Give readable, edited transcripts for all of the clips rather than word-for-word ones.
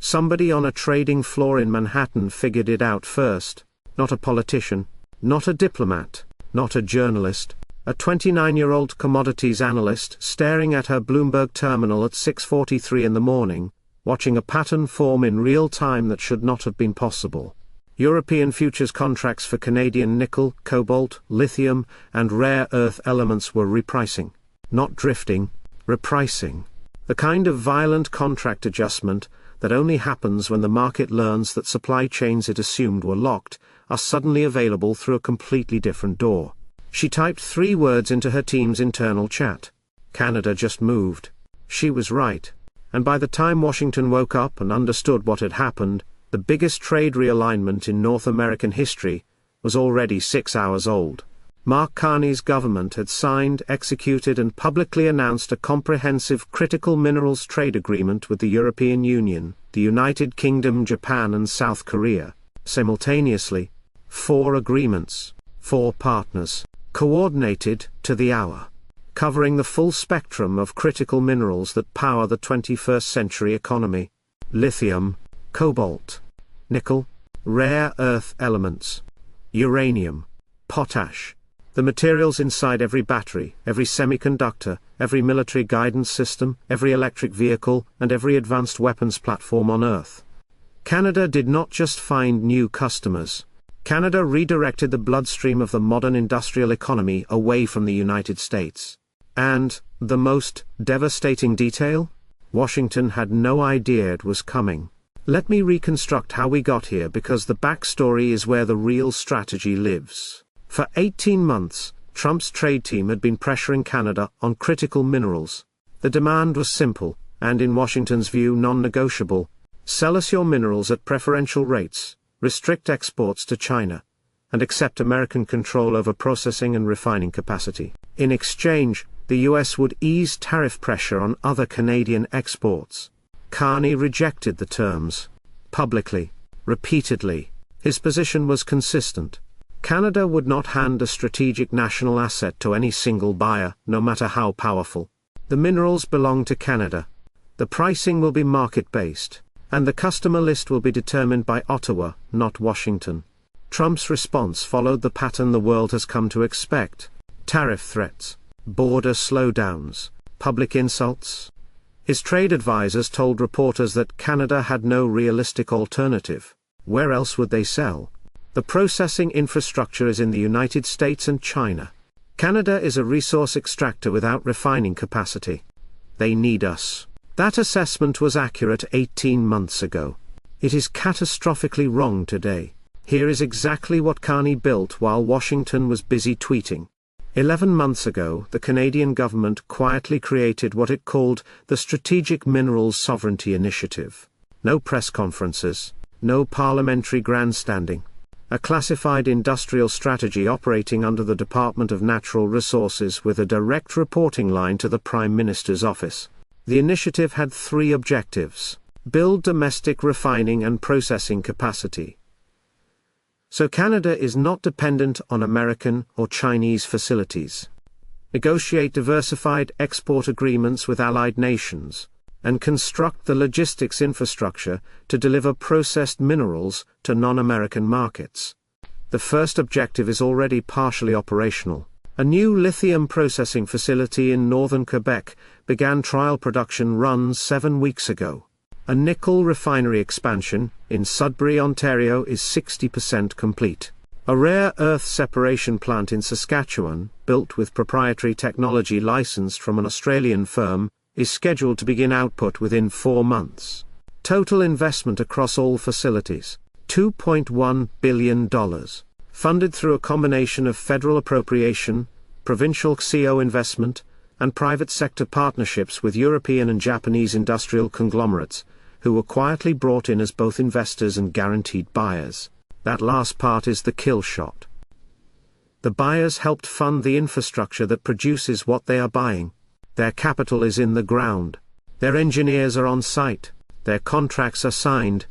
Somebody on a trading floor in Manhattan figured it out first. Not a politician, not a diplomat, not a journalist. A 29-year-old commodities analyst staring at her Bloomberg terminal at 6:43 in the morning, watching a pattern form in real time that should not have been possible. European futures contracts for Canadian nickel, cobalt, lithium, and rare earth elements were repricing. Not drifting, repricing. The kind of violent contract adjustment that only happens when the market learns that supply chains it assumed were locked are suddenly available through a completely different door. She typed 3 words into her team's internal chat. Canada just moved. She was right. And by the time Washington woke up and understood what had happened, the biggest trade realignment in North American history was already 6 hours old. Mark Carney's government had signed, executed, and publicly announced a comprehensive critical minerals trade agreement with the European Union, the United Kingdom, Japan, and South Korea. Simultaneously, 4 agreements, 4 partners, coordinated to the hour, covering the full spectrum of critical minerals that power the 21st century economy: lithium, cobalt, nickel, rare earth elements, uranium, potash, the materials inside every battery, every semiconductor, every military guidance system, every electric vehicle, and every advanced weapons platform on Earth. Canada did not just find new customers. Canada redirected the bloodstream of the modern industrial economy away from the United States. And, the most devastating detail? Washington had no idea it was coming. Let me reconstruct how we got here, because the backstory is where the real strategy lives. For 18 months, Trump's trade team had been pressuring Canada on critical minerals. The demand was simple, and in Washington's view non-negotiable: sell us your minerals at preferential rates, restrict exports to China, and accept American control over processing and refining capacity. In exchange, the US would ease tariff pressure on other Canadian exports. Carney rejected the terms. Publicly. Repeatedly. His position was consistent. Canada would not hand a strategic national asset to any single buyer, no matter how powerful. The minerals belong to Canada. The pricing will be market-based, and the customer list will be determined by Ottawa, not Washington. Trump's response followed the pattern the world has come to expect: tariff threats, border slowdowns, public insults. His trade advisors told reporters that Canada had no realistic alternative. Where else would they sell? The processing infrastructure is in the United States and China. Canada is a resource extractor without refining capacity. They need us. That assessment was accurate 18 months ago. It is catastrophically wrong today. Here is exactly what Carney built while Washington was busy tweeting. 11 months ago, the Canadian government quietly created what it called the Strategic Minerals Sovereignty Initiative. No press conferences, no parliamentary grandstanding. A classified industrial strategy operating under the Department of Natural Resources with a direct reporting line to the Prime Minister's office. The initiative had 3 objectives: build domestic refining and processing capacity, so Canada is not dependent on American or Chinese facilities; negotiate diversified export agreements with allied nations, and construct the logistics infrastructure to deliver processed minerals to non-American markets. The first objective is already partially operational. A new lithium processing facility in northern Quebec began trial production runs 7 weeks ago. A nickel refinery expansion in Sudbury, Ontario is 60% complete. A rare earth separation plant in Saskatchewan, built with proprietary technology licensed from an Australian firm, is scheduled to begin output within 4 months. Total investment across all facilities: $2.1 billion. Funded through a combination of federal appropriation, provincial CO investment, and private sector partnerships with European and Japanese industrial conglomerates, who were quietly brought in as both investors and guaranteed buyers. That last part is the kill shot. The buyers helped fund the infrastructure that produces what they are buying. Their capital is in the ground. Their engineers are on site. Their contracts are signed.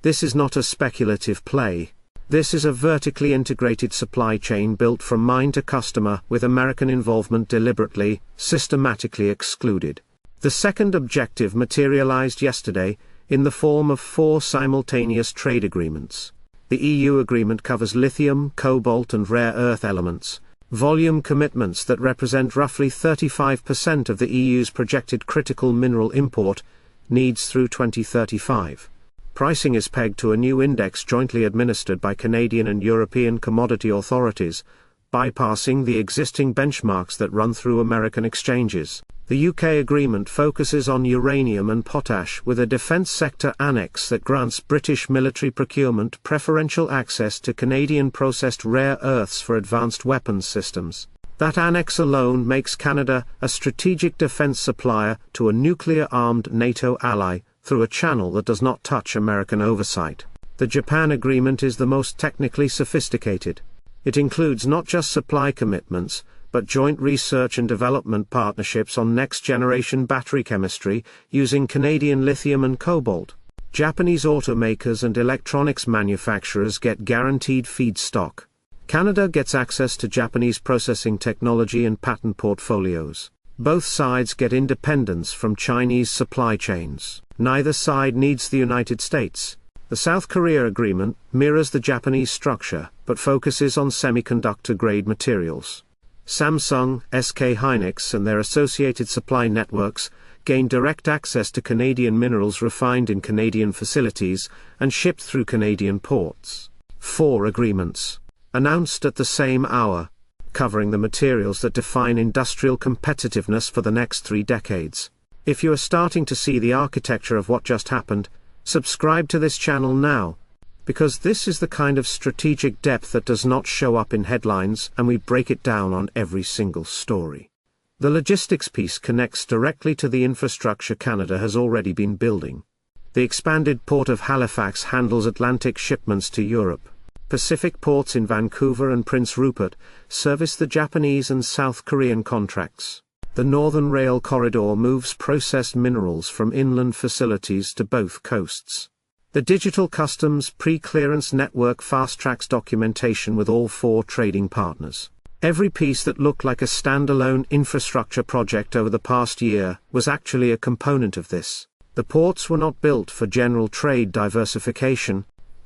This is not a speculative play. This is a vertically integrated supply chain built from mine to customer, with American involvement deliberately, systematically excluded. The second objective materialized yesterday: in the form of 4 simultaneous trade agreements. The EU agreement covers lithium, cobalt and rare earth elements, volume commitments that represent roughly 35% of the EU's projected critical mineral import needs through 2035. Pricing is pegged to a new index jointly administered by Canadian and European commodity authorities, bypassing the existing benchmarks that run through American exchanges. The UK agreement focuses on uranium and potash with a defence sector annex that grants British military procurement preferential access to Canadian processed rare earths for advanced weapons systems. That annex alone makes Canada a strategic defence supplier to a nuclear-armed NATO ally through a channel that does not touch American oversight. The Japan agreement is the most technically sophisticated. It includes not just supply commitments, but joint research and development partnerships on next-generation battery chemistry using Canadian lithium and cobalt. Japanese automakers and electronics manufacturers get guaranteed feedstock. Canada gets access to Japanese processing technology and patent portfolios. Both sides get independence from Chinese supply chains. Neither side needs the United States. The South Korea agreement mirrors the Japanese structure, but focuses on semiconductor-grade materials. Samsung, SK Hynix and their associated supply networks gain direct access to Canadian minerals refined in Canadian facilities and shipped through Canadian ports. 4 agreements, announced at the same hour, covering the materials that define industrial competitiveness for the next 3 decades. If you are starting to see the architecture of what just happened, subscribe to this channel now, because this is the kind of strategic depth that does not show up in headlines, and we break it down on every single story. The logistics piece connects directly to the infrastructure Canada has already been building. The expanded port of Halifax handles Atlantic shipments to Europe. Pacific ports in Vancouver and Prince Rupert service the Japanese and South Korean contracts. The Northern Rail Corridor moves processed minerals from inland facilities to both coasts. The Digital Customs Pre-Clearance Network fast-tracks documentation with all 4 trading partners. Every piece that looked like a standalone infrastructure project over the past year was actually a component of this. The ports were not built for general trade diversification.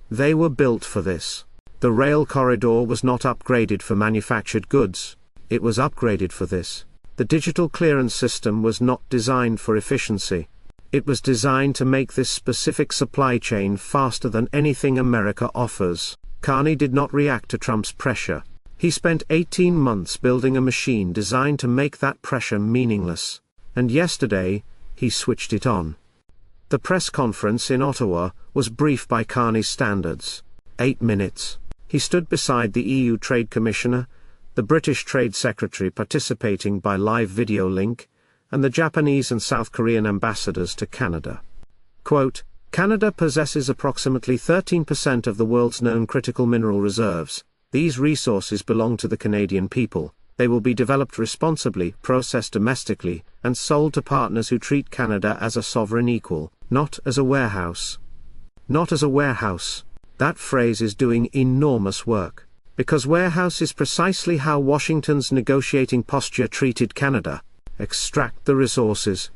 They were built for this. The rail corridor was not upgraded for manufactured goods. It was upgraded for this. The digital clearance system was not designed for efficiency. It was designed to make this specific supply chain faster than anything America offers. Carney did not react to Trump's pressure. He spent 18 months building a machine designed to make that pressure meaningless. And yesterday, he switched it on. The press conference in Ottawa was brief by Carney's standards. 8 minutes. He stood beside the EU Trade Commissioner, the British Trade Secretary participating by live video link, and the Japanese and South Korean ambassadors to Canada. Quote, Canada possesses approximately 13% of the world's known critical mineral reserves. These resources belong to the Canadian people. They will be developed responsibly, processed domestically, and sold to partners who treat Canada as a sovereign equal, not as a warehouse. Not as a warehouse. That phrase is doing enormous work. Because warehouse is precisely how Washington's negotiating posture treated Canada. Extract the resources.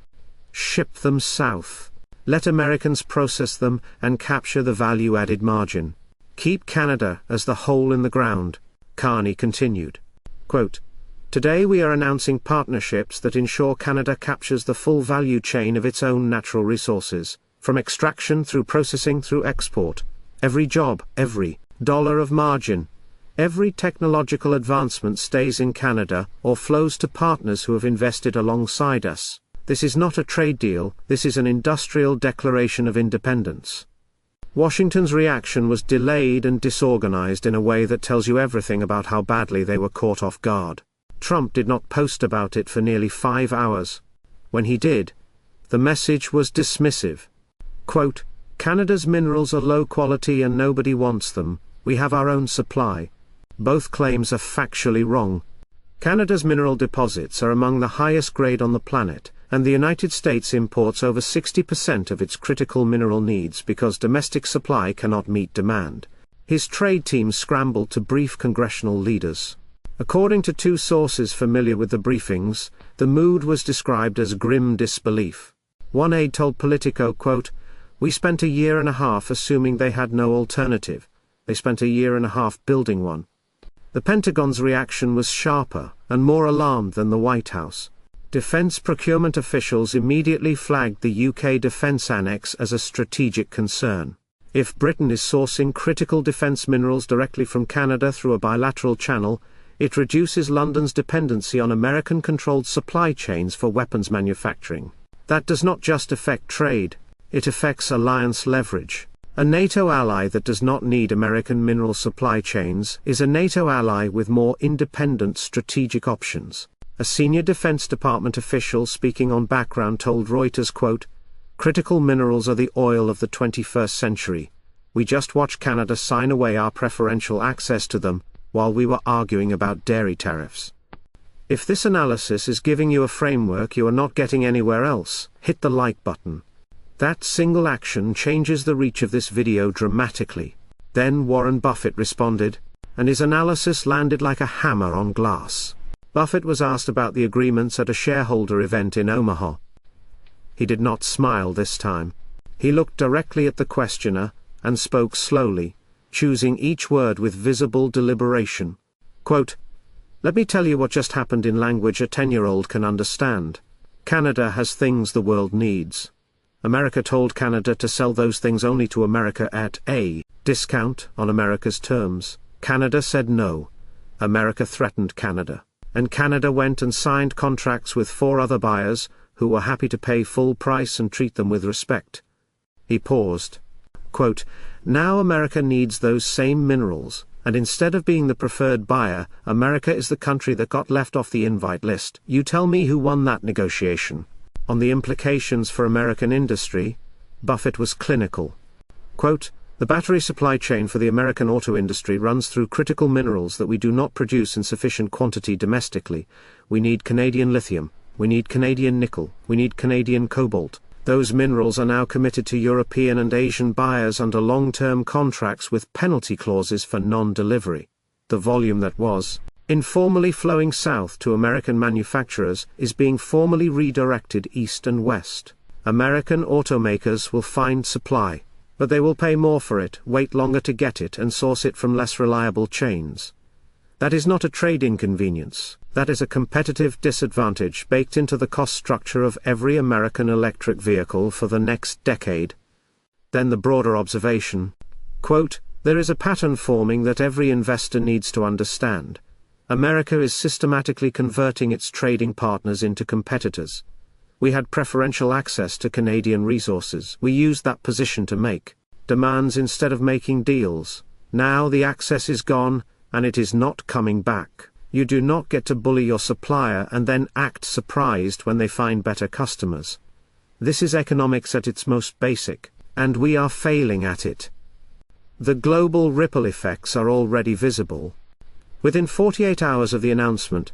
Ship them south. Let Americans process them and capture the value-added margin. Keep Canada as the hole in the ground, Carney continued. Quote, Today we are announcing partnerships that ensure Canada captures the full value chain of its own natural resources, from extraction through processing through export. Every job, every dollar of margin, every technological advancement stays in Canada or flows to partners who have invested alongside us. This is not a trade deal, this is an industrial declaration of independence. Washington's reaction was delayed and disorganized in a way that tells you everything about how badly they were caught off guard. Trump did not post about it for nearly 5 hours. When he did, the message was dismissive. Quote, Canada's minerals are low quality and nobody wants them, we have our own supply. Both claims are factually wrong. Canada's mineral deposits are among the highest grade on the planet, and the United States imports over 60% of its critical mineral needs because domestic supply cannot meet demand. His trade team scrambled to brief congressional leaders. According to 2 sources familiar with the briefings, the mood was described as grim disbelief. One aide told Politico, quote, We spent a year and a half assuming they had no alternative. They spent a year and a half building one. The Pentagon's reaction was sharper and more alarmed than the White House. Defense procurement officials immediately flagged the UK defense annex as a strategic concern. If Britain is sourcing critical defense minerals directly from Canada through a bilateral channel, it reduces London's dependency on American-controlled supply chains for weapons manufacturing. That does not just affect trade, it affects alliance leverage. A NATO ally that does not need American mineral supply chains is a NATO ally with more independent strategic options. A senior Defense Department official speaking on background told Reuters, quote, "Critical minerals are the oil of the 21st century. We just watched Canada sign away our preferential access to them, while we were arguing about dairy tariffs." If this analysis is giving you a framework you are not getting anywhere else, hit the like button. That single action changes the reach of this video dramatically. Then Warren Buffett responded, and his analysis landed like a hammer on glass. Buffett was asked about the agreements at a shareholder event in Omaha. He did not smile this time. He looked directly at the questioner, and spoke slowly, choosing each word with visible deliberation. Quote, "Let me tell you what just happened in language a 10-year-old can understand. Canada has things the world needs. America told Canada to sell those things only to America at a discount on America's terms. Canada said no. America threatened Canada. And Canada went and signed contracts with 4 other buyers, who were happy to pay full price and treat them with respect." He paused. Quote, "Now America needs those same minerals, and instead of being the preferred buyer, America is the country that got left off the invite list. You tell me who won that negotiation." On the implications for American industry, Buffett was clinical. Quote, "The battery supply chain for the American auto industry runs through critical minerals that we do not produce in sufficient quantity domestically. We need Canadian lithium, we need Canadian nickel, we need Canadian cobalt. Those minerals are now committed to European and Asian buyers under long-term contracts with penalty clauses for non-delivery. The volume that was informally flowing south to American manufacturers is being formally redirected east and west. American automakers will find supply, but they will pay more for it, wait longer to get it, and source it from less reliable chains. That is not a trade inconvenience, that is a competitive disadvantage baked into the cost structure of every American electric vehicle for the next decade." Then the broader observation, quote, "There is a pattern forming that every investor needs to understand. America is systematically converting its trading partners into competitors. We had preferential access to Canadian resources. We used that position to make demands instead of making deals. Now the access is gone, and it is not coming back. You do not get to bully your supplier and then act surprised when they find better customers. This is economics at its most basic, and we are failing at it. The global ripple effects are already visible. Within 48 hours of the announcement,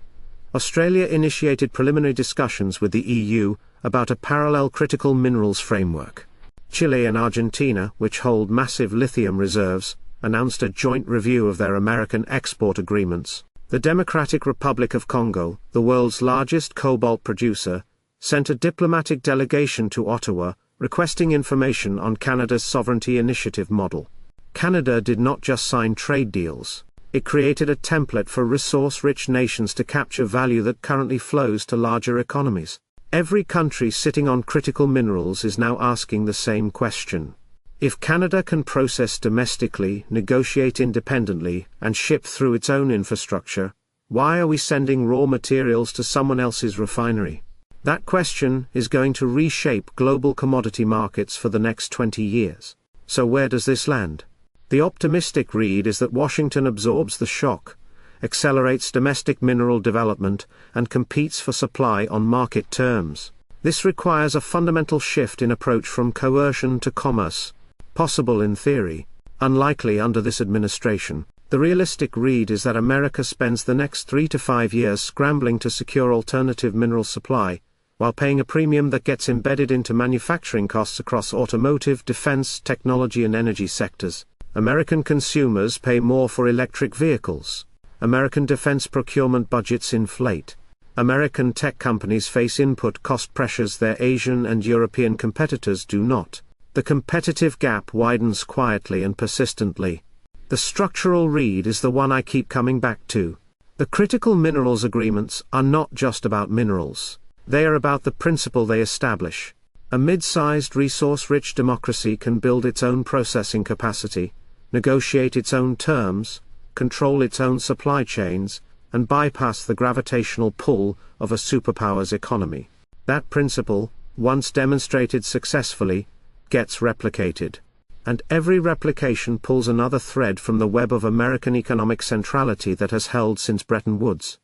Australia initiated preliminary discussions with the EU about a parallel critical minerals framework. Chile and Argentina, which hold massive lithium reserves, announced a joint review of their American export agreements. The Democratic Republic of Congo, the world's largest cobalt producer, sent a diplomatic delegation to Ottawa, requesting information on Canada's sovereignty initiative model. Canada did not just sign trade deals. It created a template for resource-rich nations to capture value that currently flows to larger economies. Every country sitting on critical minerals is now asking the same question. If Canada can process domestically, negotiate independently, and ship through its own infrastructure, why are we sending raw materials to someone else's refinery? That question is going to reshape global commodity markets for the next 20 years. So where does this land? The optimistic read is that Washington absorbs the shock, accelerates domestic mineral development, and competes for supply on market terms. This requires a fundamental shift in approach from coercion to commerce. Possible in theory, unlikely under this administration. The realistic read is that America spends the next 3 to 5 years scrambling to secure alternative mineral supply, while paying a premium that gets embedded into manufacturing costs across automotive, defense, technology and energy sectors. American consumers pay more for electric vehicles. American defense procurement budgets inflate. American tech companies face input cost pressures their Asian and European competitors do not. The competitive gap widens quietly and persistently. The structural read is the one I keep coming back to. The critical minerals agreements are not just about minerals. They are about the principle they establish. A mid-sized resource-rich democracy can build its own processing capacity, negotiate its own terms, control its own supply chains, and bypass the gravitational pull of a superpower's economy. That principle, once demonstrated successfully, gets replicated. And every replication pulls another thread from the web of American economic centrality that has held since Bretton Woods.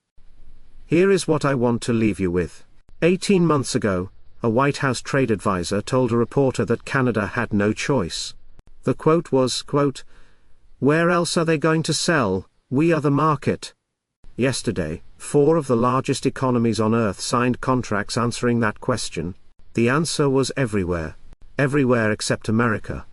Here is what I want to leave you with. 18 months ago, a White House trade advisor told a reporter that Canada had no choice. The quote was, quote, "Where else are they going to sell? We are the market." Yesterday, 4 of the largest economies on Earth signed contracts answering that question. The answer was everywhere. Everywhere except America.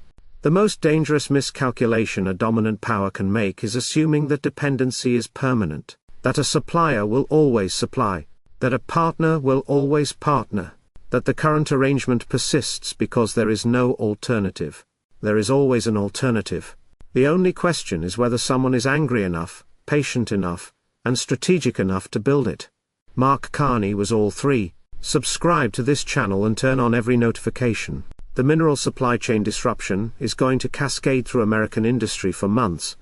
The most dangerous miscalculation a dominant power can make is assuming that dependency is permanent, that a supplier will always supply, that a partner will always partner, that the current arrangement persists because there is no alternative. There is always an alternative. The only question is whether someone is angry enough, patient enough, and strategic enough to build it. Mark Carney was all 3. Subscribe to this channel and turn on every notification. The mineral supply chain disruption is going to cascade through American industry for months,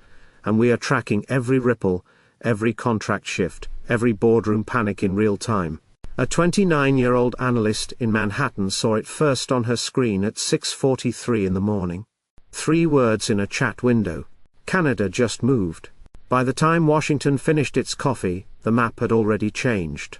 and we are tracking every ripple, every contract shift, every boardroom panic in real time. A 29-year-old analyst in Manhattan saw it first on her screen at 6:43 in the morning. 3 words in a chat window. Canada just moved. By the time Washington finished its coffee, the map had already changed.